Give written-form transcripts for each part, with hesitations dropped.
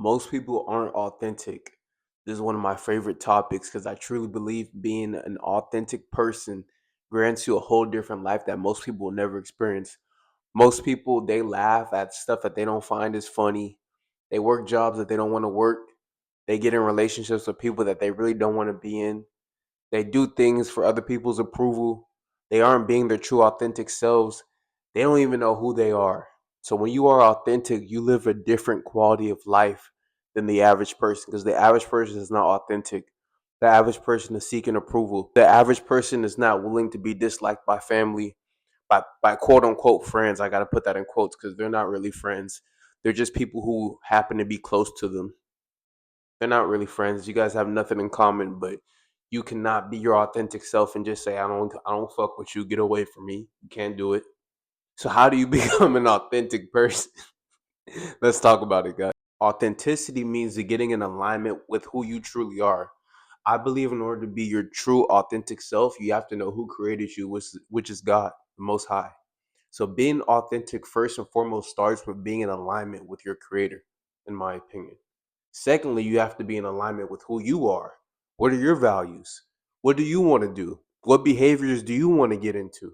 Most people aren't authentic. This is one of my favorite topics because I truly believe being an authentic person grants you a whole different life that most people will never experience. Most people, they laugh at stuff that they don't find is funny. They work jobs that they don't want to work. They get in relationships with people that they really don't want to be in. They do things for other people's approval. They aren't being their true authentic selves. They don't even know who they are. So when you are authentic, you live a different quality of life than the average person because the average person is not authentic. The average person is seeking approval. The average person is not willing to be disliked by family, by quote unquote friends. I got to put that in quotes because they're not really friends. They're just people who happen to be close to them. They're not really friends. You guys have nothing in common, but you cannot be your authentic self and just say, I don't fuck with you. Get away from me. You can't do it. So how do you become an authentic person? Let's talk about it, guys. Authenticity means to getting in alignment with who you truly are. I believe in order to be your true authentic self, you have to know who created you, which is God, the most high. So being authentic first and foremost starts with being in alignment with your creator, in my opinion. Secondly, you have to be in alignment with who you are. What are your values? What do you want to do? What behaviors do you want to get into?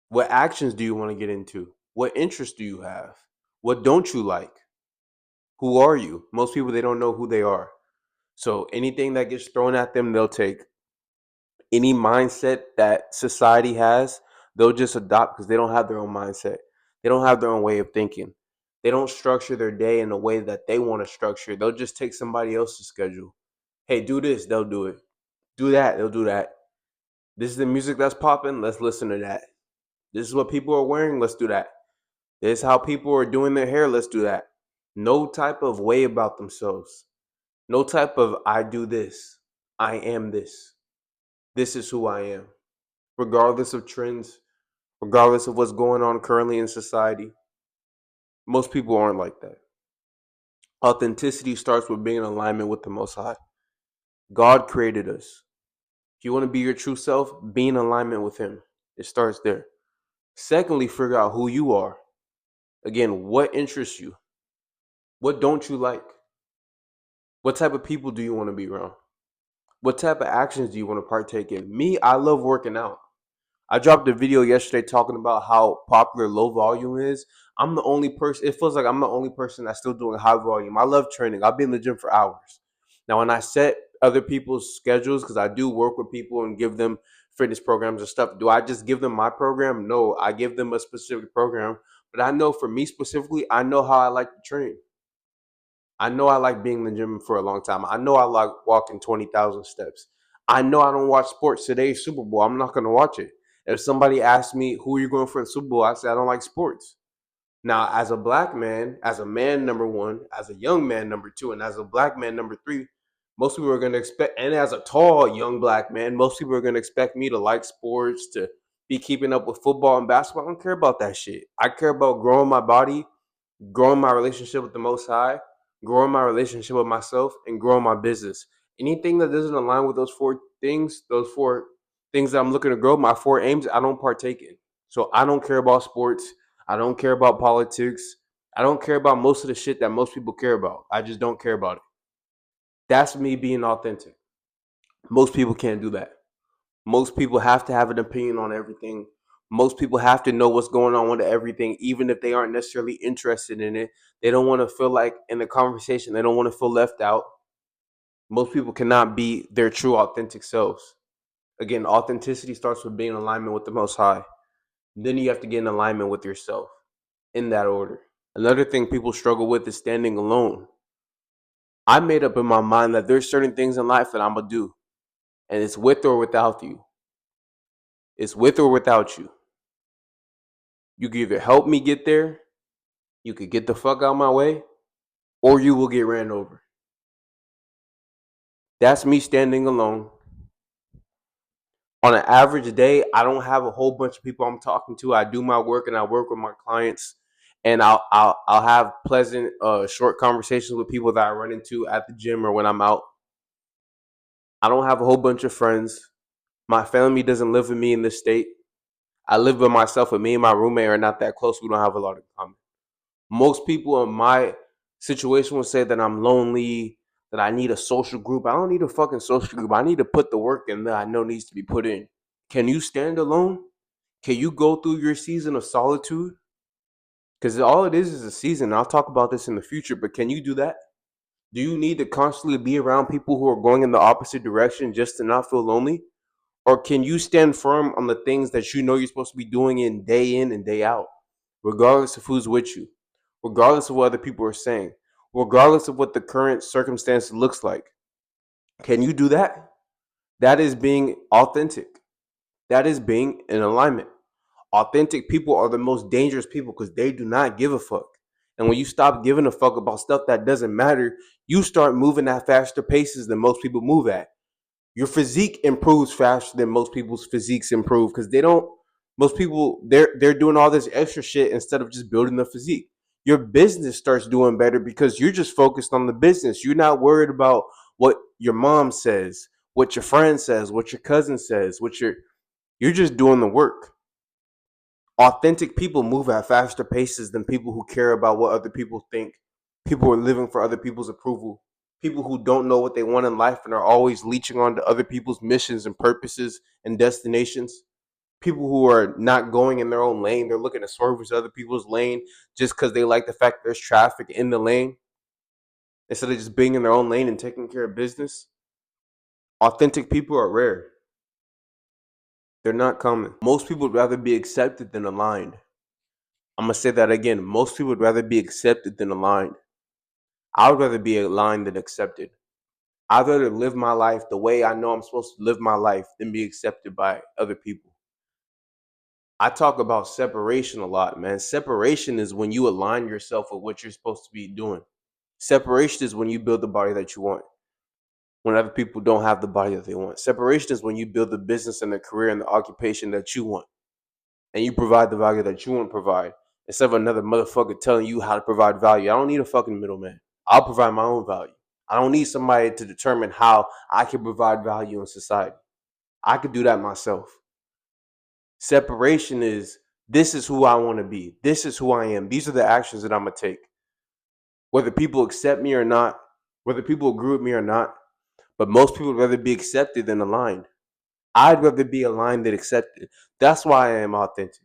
What actions do you want to get into? What interests do you have? What don't you like? Who are you? Most people, they don't know who they are. So anything that gets thrown at them, they'll take. Any mindset that society has, they'll just adopt because they don't have their own mindset. They don't have their own way of thinking. They don't structure their day in a way that they want to structure. They'll just take somebody else's schedule. Hey, do this, they'll do it. Do that, they'll do that. This is the music that's popping, let's listen to that. This is what people are wearing, let's do that. This is how people are doing their hair, let's do that. No type of way about themselves. No type of I do this. I am this. This is who I am. Regardless of trends, regardless of what's going on currently in society, most people aren't like that. Authenticity starts with being in alignment with the Most High. God created us. If you want to be your true self, be in alignment with Him. It starts there. Secondly, figure out who you are. Again, what interests you? What don't you like? What type of people do you want to be around? What type of actions do you want to partake in? Me, I love working out. I dropped a video yesterday talking about how popular low volume is. I'm the only person, it feels like I'm the only person that's still doing high volume. I love training. I'll be in the gym for hours. Now, when I set other people's schedules, because I do work with people and give them fitness programs and stuff, do I just give them my program? No, I give them a specific program. But I know for me specifically, I know how I like to train. I know I like being in the gym for a long time. I know I like walking 20,000 steps. I know I don't watch sports. Today's Super Bowl. I'm not going to watch it. If somebody asks me, who are you going for in Super Bowl? I say, I don't like sports. Now, as a black man, as a man, number one, as a young man, number two, and as a black man, number three, most people are going to expect, and as a tall young black man, most people are going to expect me to like sports, to be keeping up with football and basketball. I don't care about that shit. I care about growing my body, growing my relationship with the Most High, growing my relationship with myself, and growing my business. Anything that doesn't align with those four things that I'm looking to grow, my four aims, I don't partake in. So I don't care about sports. I don't care about politics. I don't care about most of the shit that most people care about. I just don't care about it. That's me being authentic. Most people can't do that. Most people have to have an opinion on everything. Most people have to know what's going on with everything, even if they aren't necessarily interested in it. They don't want to feel like in the conversation, they don't want to feel left out. Most people cannot be their true authentic selves. Again, authenticity starts with being in alignment with the Most High. Then you have to get in alignment with yourself in that order. Another thing people struggle with is standing alone. I made up in my mind that there's certain things in life that I'm going to do, and it's with or without you. It's with or without you. You can either help me get there, you could get the fuck out of my way, or you will get ran over. That's me standing alone. On an average day, I don't have a whole bunch of people I'm talking to. I do my work and I work with my clients, and I'll have pleasant, short conversations with people that I run into at the gym or when I'm out. I don't have a whole bunch of friends. My family doesn't live with me in this state. I live by myself, and me and my roommate are not that close. We don't have a lot in common. Most people in my Situation will say that I'm lonely, that I need a social group. I don't need a fucking social group. I need to put the work in that I know needs to be put in. Can you stand alone? Can you go through your season of solitude? Because all it is a season. I'll talk about this in the future, but can you do that? Do you need to constantly be around people who are going in the opposite direction just to not feel lonely? Or can you stand firm on the things that you know you're supposed to be doing in and day out, regardless of who's with you, regardless of what other people are saying, regardless of what the current circumstance looks like? Can you do that? That is being authentic. That is being in alignment. Authentic people are the most dangerous people because they do not give a fuck. And when you stop giving a fuck about stuff that doesn't matter, you start moving at faster paces than most people move at. Your physique improves faster than most people's physiques improve because they don't. Most people they're doing all this extra shit instead of just building the physique. Your business starts doing better because you're just focused on the business. You're not worried about what your mom says, what your friend says, what your cousin says, you're just doing the work. Authentic people move at faster paces than people who care about what other people think. People who are living for other people's approval. People who don't know what they want in life and are always leeching on to other people's missions and purposes and destinations. People who are not going in their own lane. They're looking to swerve into other people's lane just because they like the fact there's traffic in the lane instead of just being in their own lane and taking care of business. Authentic people are rare. They're not common. Most people would rather be accepted than aligned. I'm gonna say that again. Most people would rather be accepted than aligned. I would rather be aligned than accepted. I'd rather live my life the way I know I'm supposed to live my life than be accepted by other people. I talk about separation a lot, man. Separation is when you align yourself with what you're supposed to be doing. Separation is when you build the body that you want, when other people don't have the body that they want. Separation is when you build the business and the career and the occupation that you want, and you provide the value that you want to provide instead of another motherfucker telling you how to provide value. I don't need a fucking middleman. I'll provide my own value. I don't need somebody to determine how I can provide value in society. I could do that myself. Separation is this is who I want to be. This is who I am. These are the actions that I'm going to take. Whether people accept me or not, whether people agree with me or not, but most people would rather be accepted than aligned. I'd rather be aligned than accepted. That's why I am authentic.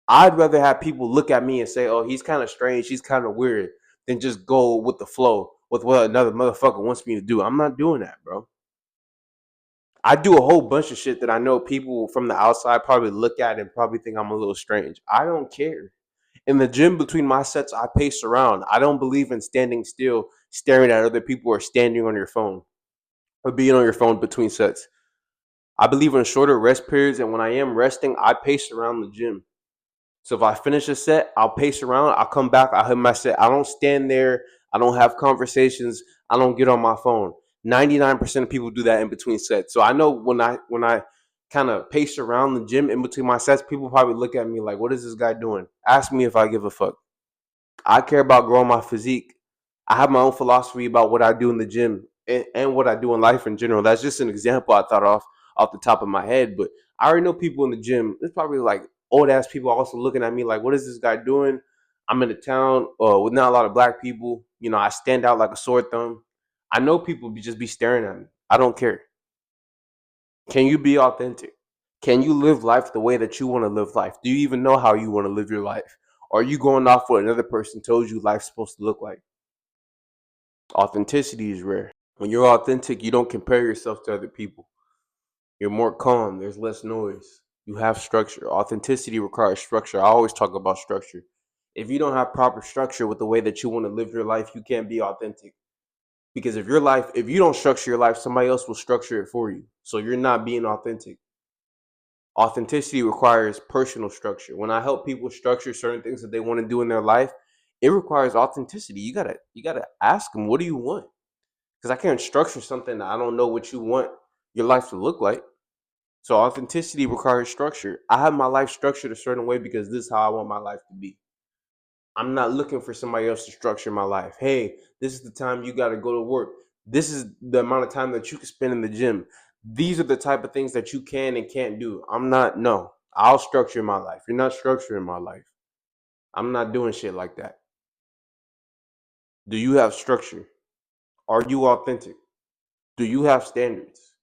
I'd rather have people look at me and say, "Oh, he's kind of strange, he's kind of weird," than just go with the flow with what another motherfucker wants me to do. I'm not doing that, bro. I do a whole bunch of shit that I know people from the outside probably look at and probably think I'm a little strange. I don't care. In the gym between my sets, I pace around. I don't believe in standing still, staring at other people or standing on your phone or being on your phone between sets. I believe in shorter rest periods, and when I am resting, I pace around the gym. So if I finish a set, I'll pace around. I'll come back. I'll hit my set. I don't stand there. I don't have conversations. I don't get on my phone. 99% of people do that in between sets. So I know when I kind of pace around the gym in between my sets, people probably look at me like, "What is this guy doing?" Ask me if I give a fuck. I care about growing my physique. I have my own philosophy about what I do in the gym and what I do in life in general. That's just an example I thought off the top of my head. But I already know people in the gym. There's probably like old ass people also looking at me like, what is this guy doing? I'm in a town with not a lot of black people. You know, I stand out like a sore thumb. I know people just be staring at me. I don't care. Can you be authentic? Can you live life the way that you want to live life? Do you even know how you want to live your life? Or are you going off what another person told you life's supposed to look like? Authenticity is rare. When you're authentic, you don't compare yourself to other people. You're more calm. There's less noise. You have structure. Authenticity requires structure. I always talk about structure. If you don't have proper structure with the way that you want to live your life, you can't be authentic. Because if you don't structure your life, somebody else will structure it for you. So you're not being authentic. Authenticity requires personal structure. When I help people structure certain things that they want to do in their life, it requires authenticity. You gotta ask them, what do you want? Because I can't structure something that I don't know what you want your life to look like. So authenticity requires structure. I have my life structured a certain way because this is how I want my life to be. I'm not looking for somebody else to structure my life. Hey, this is the time you got to go to work. This is the amount of time that you can spend in the gym. These are the type of things that you can and can't do. I'm not, no, I'll structure my life. You're not structuring my life. I'm not doing shit like that. Do you have structure? Are you authentic? Do you have standards?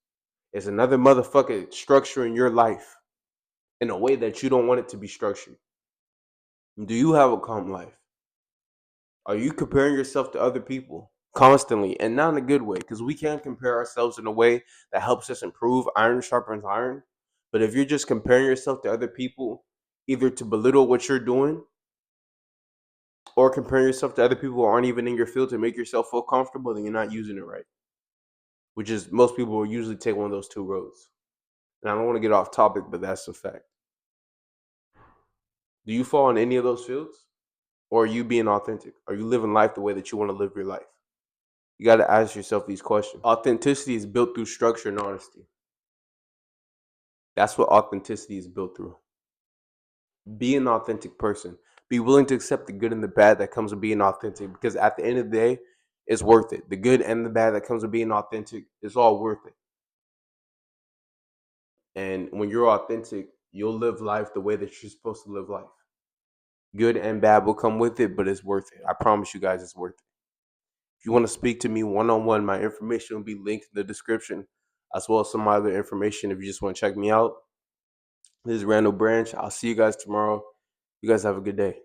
Is another motherfucker structuring your life in a way that you don't want it to be structured? Do you have a calm life? Are you comparing yourself to other people constantly, and not in a good way? Because we can compare ourselves in a way that helps us improve. Iron sharpens iron. But if you're just comparing yourself to other people, either to belittle what you're doing or comparing yourself to other people who aren't even in your field to make yourself feel comfortable, then you're not using it right. Which is, most people will usually take one of those two roads. And I don't want to get off topic, but that's a fact. Do you fall in any of those fields? Or are you being authentic? Are you living life the way that you want to live your life? You got to ask yourself these questions. Authenticity is built through structure and honesty. That's what authenticity is built through. Be an authentic person. Be willing to accept the good and the bad that comes with being authentic, because at the end of the day, it's worth it. The good and the bad that comes with being authentic is all worth it. And when you're authentic, you'll live life the way that you're supposed to live life. Good and bad will come with it, but it's worth it. I promise you guys it's worth it. If you want to speak to me one-on-one, my information will be linked in the description, as well as some other information if you just want to check me out. This is Randall Branch. I'll see you guys tomorrow. You guys have a good day.